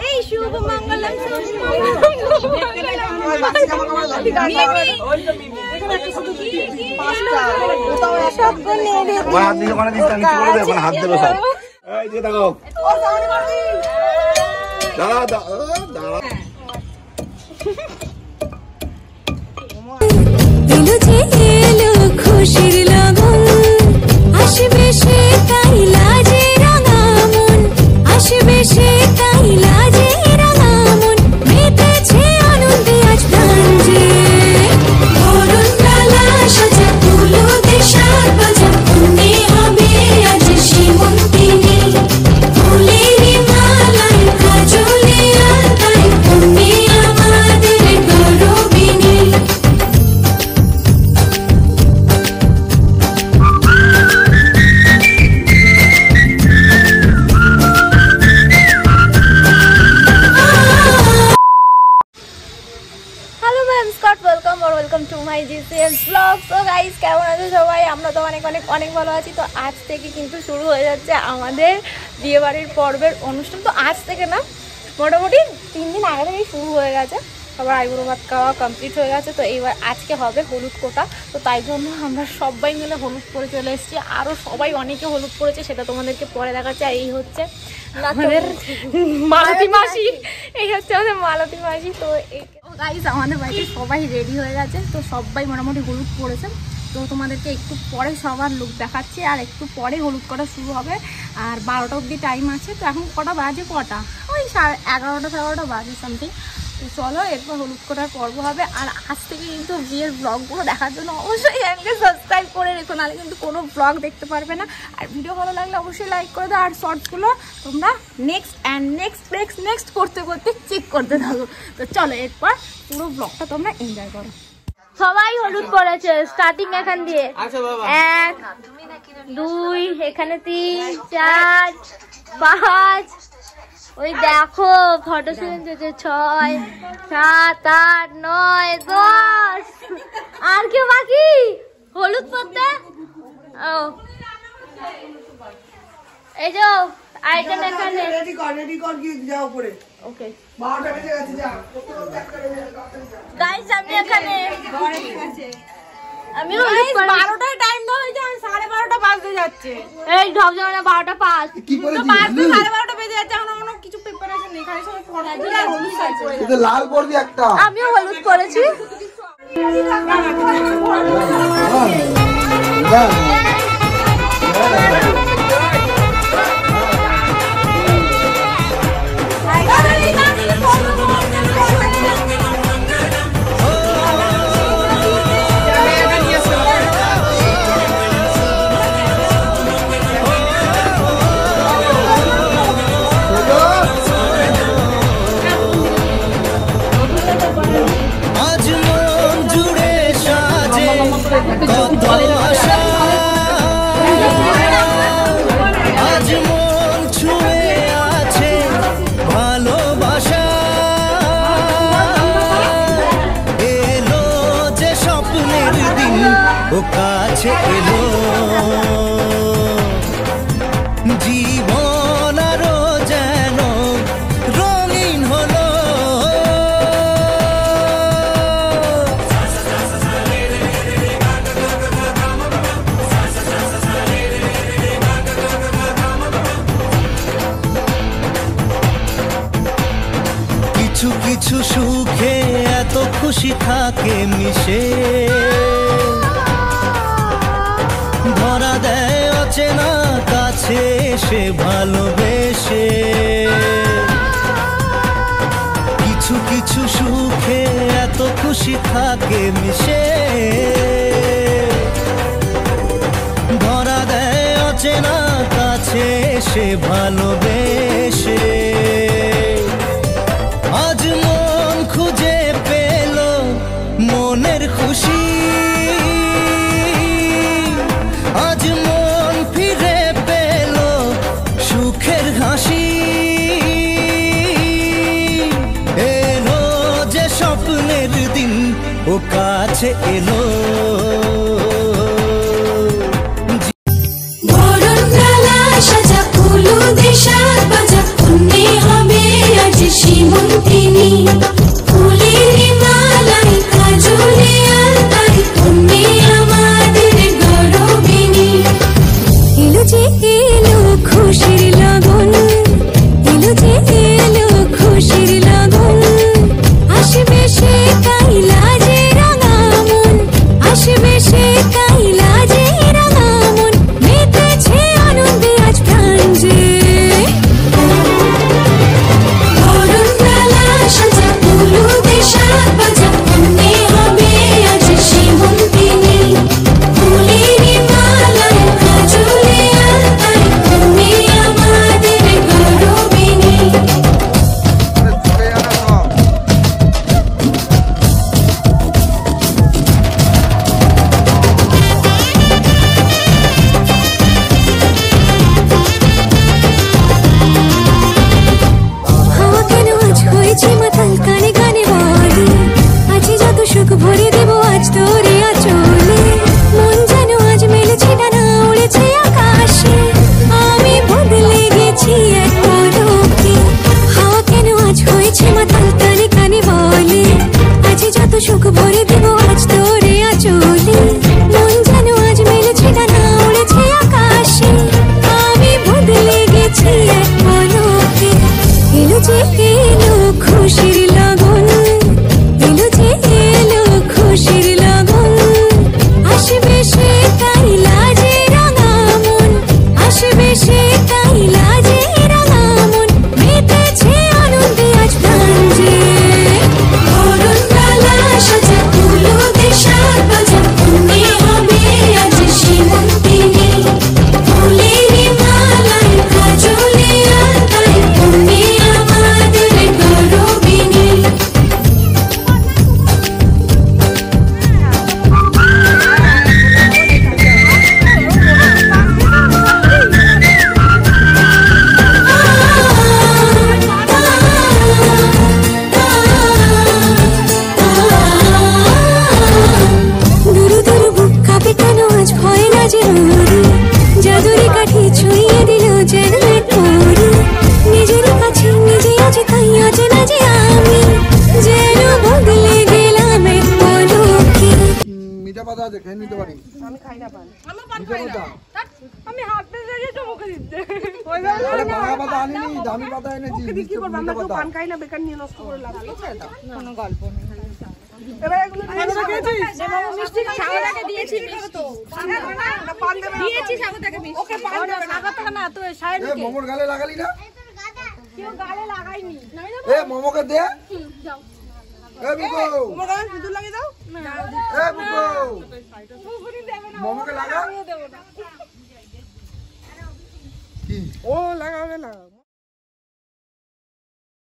এই শুভ মঙ্গলম হাত দেবো সব খুশির লগন আসবে সে তাই লাজে রাঙামন আসবে সে তাই লাজে রাঙামন মেতেছে আনন্দে আজ প্রাণ যে ধরুন ডালা সাজা তুলো দেশার বাজা মনে হবে আজ সীমন্তিনী ফুলের মালায় কাজলে আলতায় তুমি আমাদের গৌরবিনী। Welcome to my GCS vlog. So guys, কেমন আছো সবাই? আমরা তো অনেক অনেক অনেক ভালো আছি। তো আজ থেকে কিন্তু শুরু হয়ে যাচ্ছে আমাদের বিয়েবাড়ির পর্বের অনুষ্ঠান। তো আজ থেকে না, মোটামুটি 3 দিন আগে থেকেই শুরু হয়ে গেছে। সবার আইবুড়ো ভাত খাওয়া কমপ্লিট হয়ে গেছে। তো এইবার আজকে হবে হলুদ কোটা। তো তাই জন্য আমরা সবাই মিলে হলুদ করে চলে এসেছি। আরও সবাই অনেকে হলুদ করেছে, সেটা তোমাদেরকে পরে দেখাচ্ছে। আর এই হচ্ছে আমাদের মালতী মাসি, এই হচ্ছে আমাদের মালতী মাসি। তো গাইস, আমাদের বাড়িতে সবাই রেডি হয়ে গেছে। তো সবাই মোটামুটি হলুদ পরেছে। তো তোমাদেরকে একটু পরে সবার লুক দেখাচ্ছি। আর একটু পরে হলুদ করা শুরু হবে। আর 12টা অবধি টাইম আছে। তো এখন কটা বাজে? ওই 11টা 11:30 বাজে সামথিং। তো চলো, এরপর হলুদ করার পর্ব হবে। আর আজ থেকে কিন্তু বিয়ের ব্লগগুলো দেখার জন্য অবশ্যই চ্যানেলকে সাবস্ক্রাইব করে রেখো, নাহলে কিন্তু কোনো ব্লগ দেখতে পারবে না। আর ভিডিও ভালো লাগলে অবশ্যই লাইক করে দাও। আর শর্টসগুলো তোমরা নেক্সট করতে করতে চেক করতে থাকো। তো চলো, এরপর পুরো ব্লগটা তোমরা এনজয় করো। সবাই হলুদ করেছে, স্টার্টিং এখান দিয়ে 1 2 এখানে 3 4 5, ওই দেখো ফটো সিলেন্স হচ্ছে 6 7 8 9 10। আর কেউ বাকি হলুদ পড়তে? ও এই যে আইটেম এখানে রেডি কর কি যাও পরে। ওকে, 12টা বেজে গেছে। যা গাইস, আমি এখানে আমি হলুদ করে 12টায় টাইম দাও হয়ে যায়, 12:30 বাজতে যাচ্ছে। এই ঢপ জানা 12টা 5 কি করে তো বাজতে 12:30 বেজে যাচ্ছে। এখন কিছু প্রিপারেশন নেই, খালি সবাই ফটো তুলে হলুদ আছে। এটা লাল করবি একটা। আমিও হলুদ করেছি। আজ মন ছুঁয়ে আছে ভালোবাসা, এলো যে স্বপ্নের দিন ও কাছে এলো, জীবন আরো যেন রঙিন হলো। কিছু কিছু সুখে এত খুশি থাকে মিশে, ধরা দেয় অচেনা কাছে সে ভালোবেসে। কিছু কিছু সুখে এত খুশি থাকে মিশে, ধরা দেয় অচেনা কাছে সে ভালোবেসে। আজ মন খুঁজে পেল মনের খুশি, আজ মন ফিরে পেল সুখের হাসি, এলো যে স্বপ্নের দিন ও কাছে এলো। ধরুন ডালা সাজা তুলো দেশার বাজা পাতা আছে, খেয়ে নিতে পারি। আমি খাই না পান। মিঠে পাতা। আমি হাতে ধরে তো মুখে দিতে আরে ভাঙা পাতা আনিনি, দামি পাতা এনেছি। কি করব? আমরা মিঠে তো পাতা। পান খাই না, বেকার নিয়ে নষ্ট করে লাভ আছে এটা। কোনো গল্প নেই। এবার এগুলো খেয়েছিস? মিষ্টি সাগরটাকে দিয়েছি তো পান দেবে না। দিয়েছি সাগরটাকে মিষ্টি ওকে পান দেবে সাগরটাকে না তো এ সাইডে মোমোর গালে লাগালি না? কেউ গালে লাগাইনি এ মোমোকে দে। এ বুকো, তোমার গায়ে সিঁদুর লাগিয়ে দাও। এ বুকো, মোমোকে লাগা। কি? ও লাগাবে না।